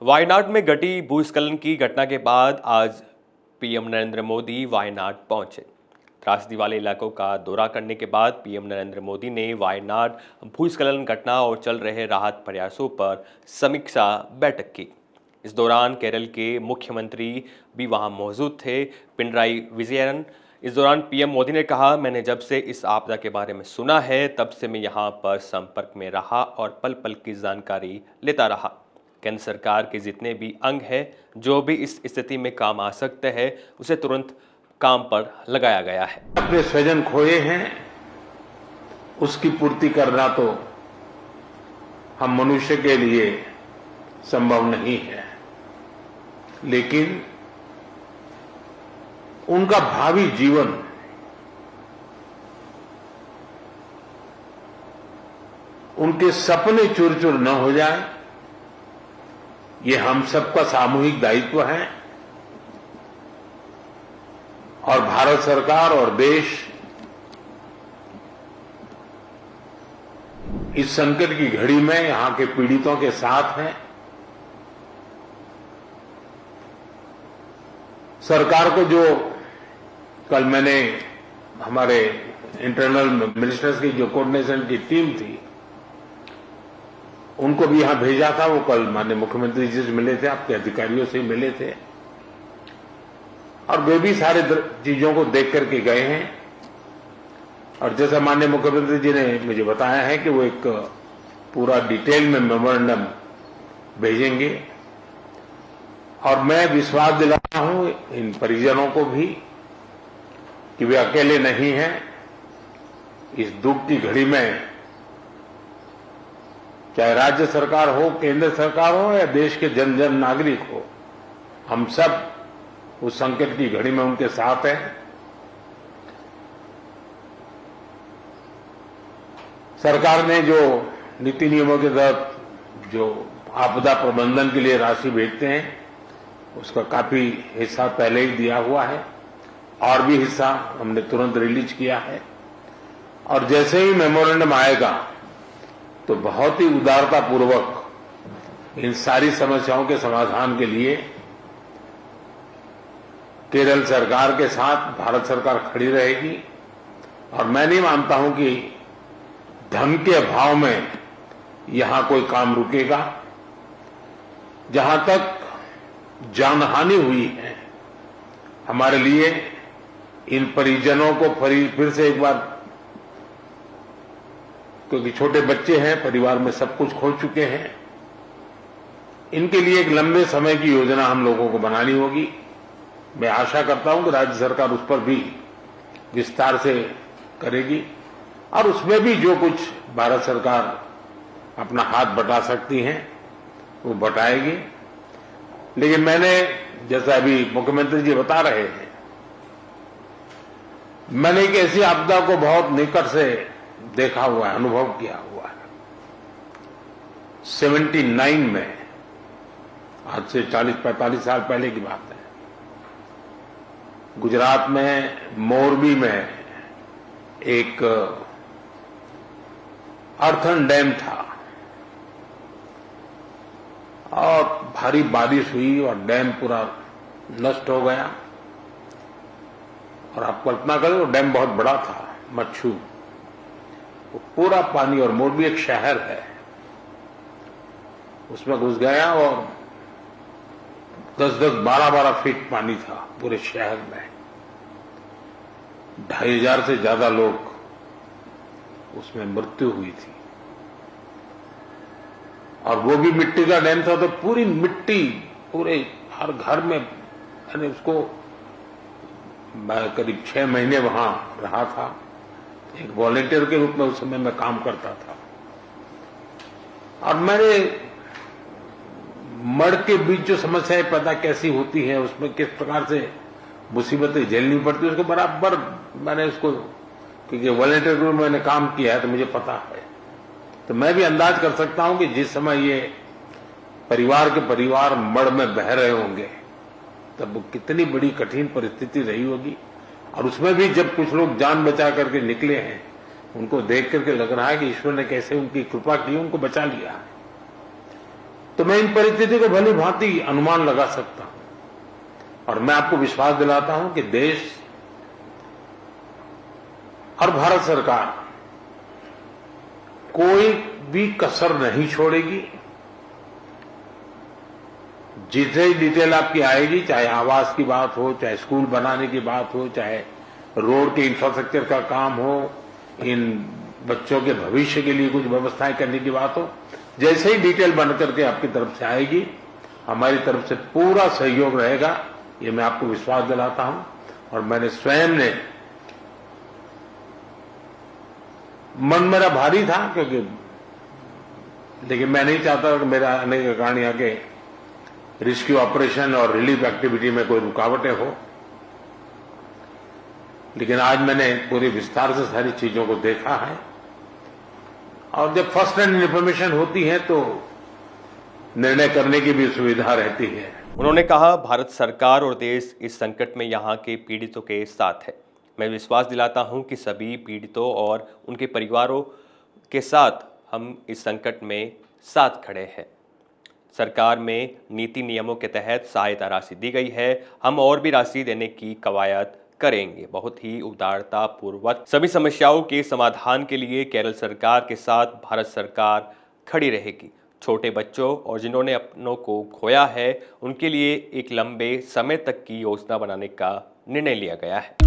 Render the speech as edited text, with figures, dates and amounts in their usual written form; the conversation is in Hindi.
वायनाड में घटी भूस्खलन की घटना के बाद आज पीएम नरेंद्र मोदी वायनाड पहुंचे। त्रासदी वाले इलाकों का दौरा करने के बाद पीएम नरेंद्र मोदी ने वायनाड भूस्खलन घटना और चल रहे राहत प्रयासों पर समीक्षा बैठक की। इस दौरान केरल के मुख्यमंत्री भी वहां मौजूद थे, पिनराई विजयन। इस दौरान पीएम मोदी ने कहा, मैंने जब से इस आपदा के बारे में सुना है तब से मैं यहाँ पर संपर्क में रहा और पल पल की जानकारी लेता रहा। केंद्र सरकार के जितने भी अंग हैं, जो भी इस स्थिति में काम आ सकते हैं, उसे तुरंत काम पर लगाया गया है। अपने स्वजन खोए हैं, उसकी पूर्ति करना तो हम मनुष्य के लिए संभव नहीं है, लेकिन उनका भावी जीवन उनके सपने चूर चूर न हो जाए, ये हम सबका सामूहिक दायित्व है। और भारत सरकार और देश इस संकट की घड़ी में यहां के पीड़ितों के साथ है। सरकार को जो कल मैंने हमारे इंटरनल मिनिस्टर्स की जो कोऑर्डिनेशन की टीम थी, उनको भी यहां भेजा था। वो कल माननीय मुख्यमंत्री जी से मिले थे, आपके अधिकारियों से मिले थे, और वे भी सारे चीजों को देख करके गए हैं। और जैसा माननीय मुख्यमंत्री जी ने मुझे बताया है कि वो एक पूरा डिटेल में मेमोरेंडम भेजेंगे, और मैं विश्वास दिलाता हूं इन परिजनों को भी कि वे अकेले नहीं हैं। इस दुख की घड़ी में चाहे राज्य सरकार हो, केंद्र सरकार हो या देश के जन जन नागरिक हो, हम सब उस संकट की घड़ी में उनके साथ हैं। सरकार ने जो नीति नियमों के तहत जो आपदा प्रबंधन के लिए राशि भेजते हैं, उसका काफी हिस्सा पहले ही दिया हुआ है, और भी हिस्सा हमने तुरंत रिलीज किया है। और जैसे ही मेमोरेंडम आएगा तो बहुत ही उदारतापूर्वक इन सारी समस्याओं के समाधान के लिए केरल सरकार के साथ भारत सरकार खड़ी रहेगी। और मैं नहीं मानता हूं कि धन के अभाव में यहां कोई काम रुकेगा। जहां तक जानहानि हुई है, हमारे लिए इन परिजनों को फिर से एक बार, क्योंकि छोटे बच्चे हैं, परिवार में सब कुछ खो चुके हैं, इनके लिए एक लंबे समय की योजना हम लोगों को बनानी होगी। मैं आशा करता हूं कि राज्य सरकार उस पर भी विस्तार से करेगी, और उसमें भी जो कुछ भारत सरकार अपना हाथ बटा सकती है वो बटाएगी। लेकिन मैंने, जैसा अभी मुख्यमंत्री जी बता रहे हैं, मैंने एक ऐसी आपदा को बहुत निकट से देखा हुआ है, अनुभव किया हुआ है। 79 में, आज से 40-45 साल पहले की बात है, गुजरात में मोरबी में एक अर्थन डैम था, और भारी बारिश हुई और डैम पूरा नष्ट हो गया। और आप कल्पना करें, वो डैम बहुत बड़ा था, मच्छू, वो पूरा पानी, और मोरबी एक शहर है, उसमें घुस गया, और 10-10, 12-12 फीट पानी था पूरे शहर में। 2500 से ज्यादा लोग उसमें मृत्यु हुई थी। और वो भी मिट्टी का डैम था, तो पूरी मिट्टी पूरे हर घर में, यानी उसको मैं करीब 6 महीने वहां रहा था, एक वॉलेंटियर के रूप में उस समय मैं काम करता था। और मैंने मड़ के बीच जो समस्याएं पैदा कैसी होती हैं, उसमें किस प्रकार से मुसीबतें झेलनी पड़ती है, उसको बराबर मैंने उसको, क्योंकि वॉलेंटियर के रूप में मैंने काम किया है तो मुझे पता है। तो मैं भी अंदाज कर सकता हूं कि जिस समय ये परिवार के परिवार मड़ में बह रहे होंगे, तब वो कितनी बड़ी कठिन परिस्थिति रही होगी। और उसमें भी जब कुछ लोग जान बचा करके निकले हैं, उनको देख करके लग रहा है कि ईश्वर ने कैसे उनकी कृपा की, उनको बचा लिया। तो मैं इन परिस्थितियों को भली भांति अनुमान लगा सकता हूं। और मैं आपको विश्वास दिलाता हूं कि देश और भारत सरकार कोई भी कसर नहीं छोड़ेगी। जितनी डिटेल आपकी आएगी, चाहे आवास की बात हो, चाहे स्कूल बनाने की बात हो, चाहे रोड के इंफ्रास्ट्रक्चर का काम हो, इन बच्चों के भविष्य के लिए कुछ व्यवस्थाएं करने की बात हो, जैसे ही डिटेल बन करके आपकी तरफ से आएगी, हमारी तरफ से पूरा सहयोग रहेगा, ये मैं आपको विश्वास दिलाता हूं। और मैंने स्वयं ने, मन मेरा भारी था क्योंकि, लेकिन मैं नहीं चाहता कि मेरा आने के कारण यहाँ के रेस्क्यू ऑपरेशन और रिलीफ एक्टिविटी में कोई रुकावटें हो। लेकिन आज मैंने पूरे विस्तार से सारी चीजों को देखा है, और जब फर्स्ट हैंड इंफॉर्मेशन होती है तो निर्णय करने की भी सुविधा रहती है। उन्होंने कहा, भारत सरकार और देश इस संकट में यहाँ के पीड़ितों के साथ है। मैं विश्वास दिलाता हूँ कि सभी पीड़ितों और उनके परिवारों के साथ हम इस संकट में साथ खड़े हैं। सरकार में नीति नियमों के तहत सहायता राशि दी गई है, हम और भी राशि देने की कवायद करेंगे। बहुत ही उदारता पूर्वक सभी समस्याओं के समाधान के लिए केरल सरकार के साथ भारत सरकार खड़ी रहेगी। छोटे बच्चों और जिन्होंने अपनों को खोया है, उनके लिए एक लंबे समय तक की योजना बनाने का निर्णय लिया गया है।